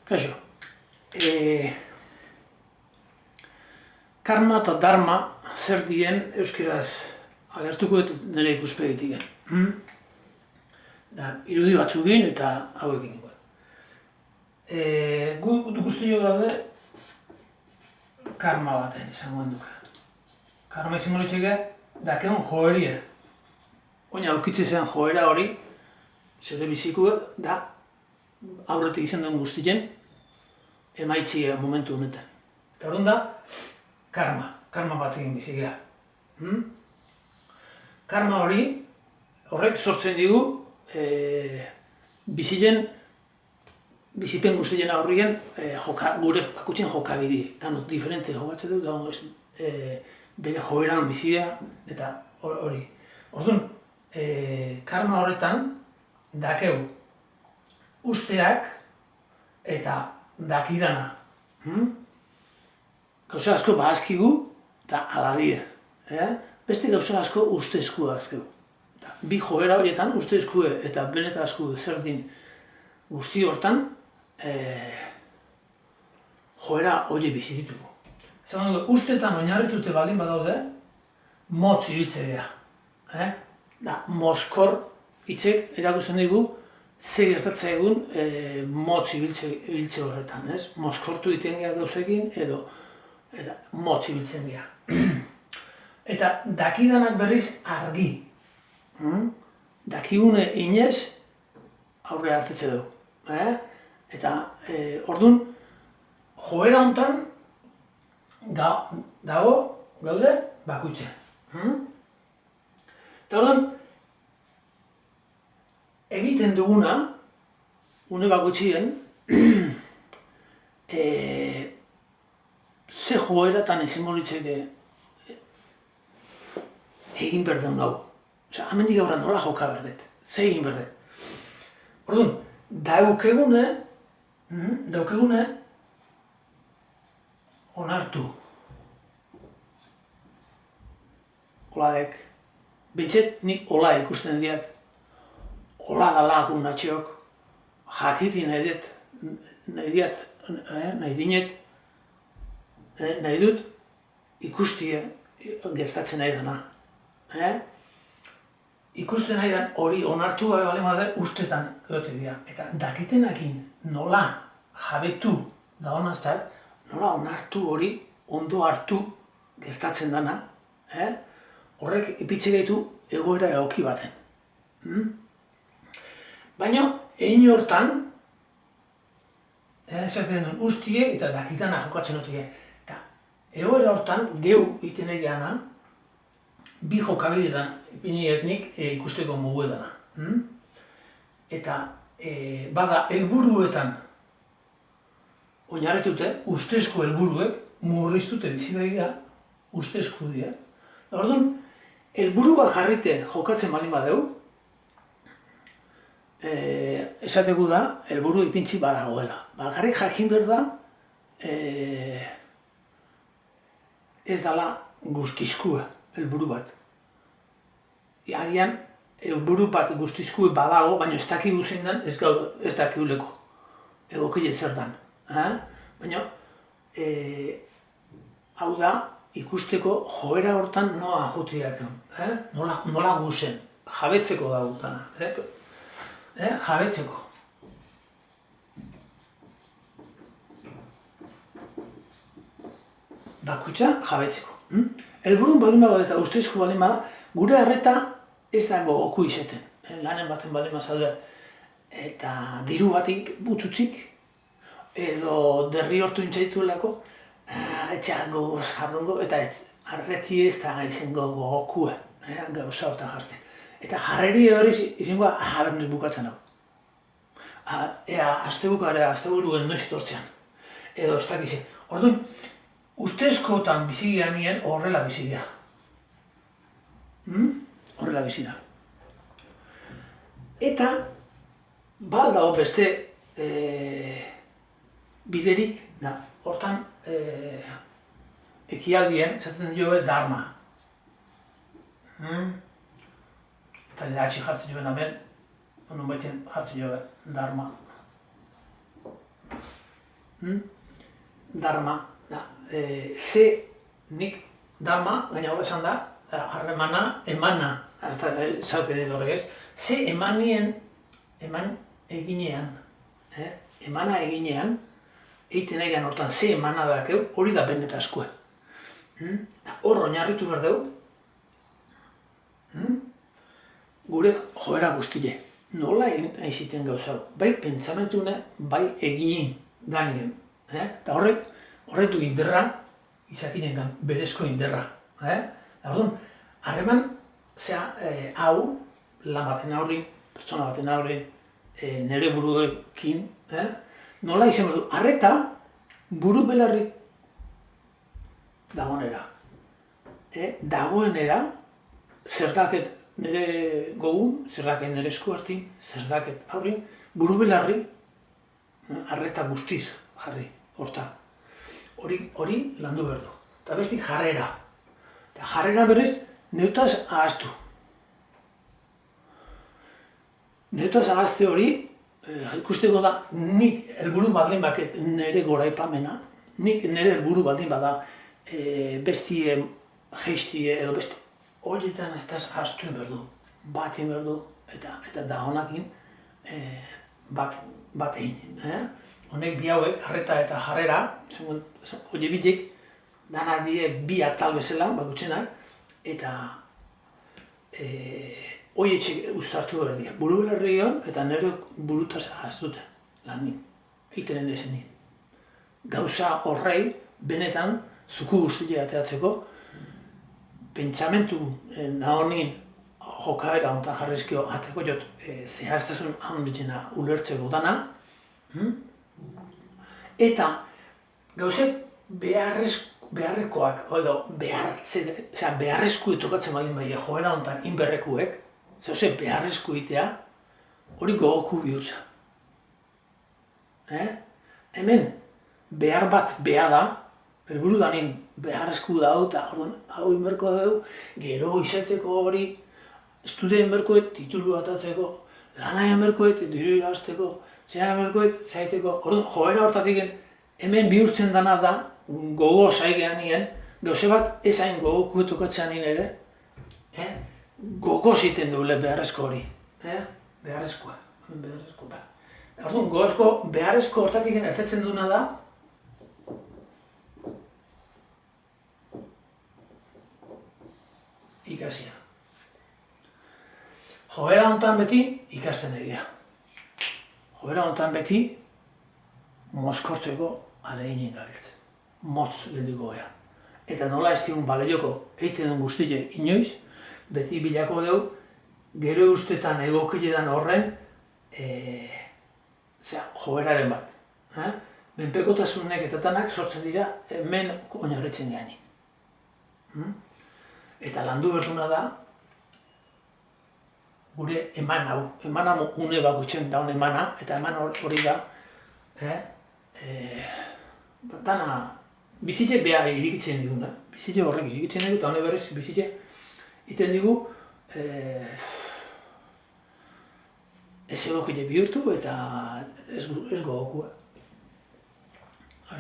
Kaixo. Karma eta dharma zer dien euskaraz agertuko dut nire ikuspegitik. Irudi batzukin eta hauekin. Gu guztiok daude karma baten izango duke. Karma izango litzeke dakeon joeria. Oina aurkitze zen joera hori, zure biziko da aurretik izan duen guztien emaitzia momentu honetan. Eta orduan da, karma bat egin bizigea. Karma horrek sortzen digu bizipen guztien aurrien gure bakutzen jokabide. Danok diferente jokatzen dut, bere joeran bizia eta hori. Orduan, karma horretan dakeu usteak eta dakidana. Gauza asko bahazkigu eta aladie. Beste gauza asko ustezkua azkeu. Bi joera horietan ustezkue eta benetazku zer din guzti hortan joera hori bizituko. Zaten dugu, ustetan oinarritute baldin badaude, motz ibiltzea. Mozkor hitzek erakusten digu ze gertatzen egun motz ibiltze horretan. Mozkortu egiten gara gauzekin edo motz ibiltzen gara. Eta dakidanak berriz argi. Dakigune inez aurre hartetze dugu. Eta orduan, joera honetan gaude bakuitzen. Eta orduan, egiten duguna, une bakuitzien, ze joeratan izango litzeke egin berden gau. Hemendik aurra nola joka berdet, ze egin berdet. Orduan, daukegune onartu. Oladek, bintxet nik ola ikusten diat. Ola da lagun natxiok, jakitin nahi dut ikustie gertatzen nahi dena. Ikusten nahi den hori onartu gabe bale bade ustetan egote dira. Eta dakitenakin nola jabetu da honaztat, nola onartu hori ondo hartu gertatzen dena, horrek ipitze gaitu egoera egoki baten. Baina, egin hortan, esaten duen ustie eta dakitana jokatzen dutie. Eta egoera hortan, geu iten egeana, bi jokabidetan ipini etnik ikusteko mugu edana. Eta bada helburuetan oinarritute, ustezko helburuek murriztute bizi begira, ustezko dira. Orduan, helburu bat jarrite jokatzen baldin badeu, esategu da, helburu ipintzi badagoela. Bakarrik jakin behar da, ez dala guztizkua helburu bat. Agian, helburu bat guztizkue badago, baina ez dakigu zein den, ez dakiguleko. Egokile zer den. Baina, hau da, ikusteko joera hortan noa jutiak. Nola guzen, jabetzeko da gutana. Jabetzeko. Bakuitza jabetzeko. Helburun balin bada eta ustezko balin bada, gure harreta ez dago oku izeten. Lanen baten balin bazaude eta diru batik butzutzik edo derri hortu intzaituelako etxeango jardungo eta harreti ez da izango gokua gauza hortan jartzen. Eta jarreri hori izango berniz bukatzen hau. Ea asteburuen noiz etortzean. Edo ez dakize. Orduan, ustezkotan bizigean nien horrela bizigea. Horrela bizigea. Eta, dago beste biderik, hortan ekialdien, zaten joe dharma. Eta nire atxi jartzen joan hemen, non baiten jartzen joan dharma. Dharma, da. Ze nik dharma, gaina hori esan da, harremana, emana, zauten edo horrek ez, ze eman eginean, emana eginean, egiten egan hortan ze emana dakeu, hori da benetazkoa. Hor oinarritu behar dugu, gure joera guztile. Nola egin ziten gauza, bai pentsamentune, bai egin danien. Eta horrek du inderra, izakinen berezko inderra. Orduan, harreman, hau, lan baten aurri, pertsona baten aurri, nire buruekin, nola izan behar du, arreta buru belarri dagoenera. Dagoenera, zerdaket nire gogun, zerdaket nire esku hartin, zerdaket aurrin, buru belarri, arreta guztiz jarri, horta. Hori landu behar du. Eta besti jarrera. Eta jarrera berez, neutaz ahaztu. Neutaz ahazte hori, ikusteko da, nik helburu baldin baket nire goraipamena, nik nire helburu baldin bada bestie, geistie edo beste. Horietan ez da ahaztu behar du, bat egin behar du, eta da honakin bat egin. Honek bi hauek, arreta eta jarrera, hori bitek, dana die bi atal bezala, bakutxenak, eta hori etxek ustartu behar dira. Buru belarrion eta nire burutaz ahaztute, lan nien, egiten ezen nien. Gauza horrei, benetan, zuku guztia ateatzeko, pentsamentu nahonin jokaera onta jarrizkio ateko jot zehaztasun handitzena ulertzeko dana, eta gauzek beharrekoak, edo beharrezku tokatzen baldin bai joera ontan inberrekuek, zehose beharrezku itea, hori gogoku bihurtza. Hemen behar bat beha da, helburu danin beharrezku dau eta hau inberko dugu, gero izateko hori, estudien berkoet, titulu atatzeko, lana inberkoet, diru irabazteko, zera inberkoet, zaiteko, joera hortatik hemen bihurtzen dana da, gogo zaigean nien, gauze bat ezain gogoku etokatzean nien ere, gogo ziten dugu beharrezko hori, beharrezkoa. Orduan, beharrezko hortatik ertetzen duna da, ikasia. Joera hontan beti ikasten egia. Joera hontan beti mozkortzeko aleginen gabiltzen. Motz geldiko gea. Eta nola ez digun balaioko egiten duen guztile inoiz, beti bilako dugu, gero ustetan egokiletan horren joeraren bat. Menpekotasunek eta tanak sortzen dira hemen oinarritzen geanik. Eta landu berduna da, gure eman hau, eman hau une bakutxen daun emana, eta eman hori da, dana, bizitze beha irikitzen diguna, bizitze horrek irikitzen dugu, eta hone berrez bizitze iten digu, ez egokile bihurtu eta ez gogokua. Hau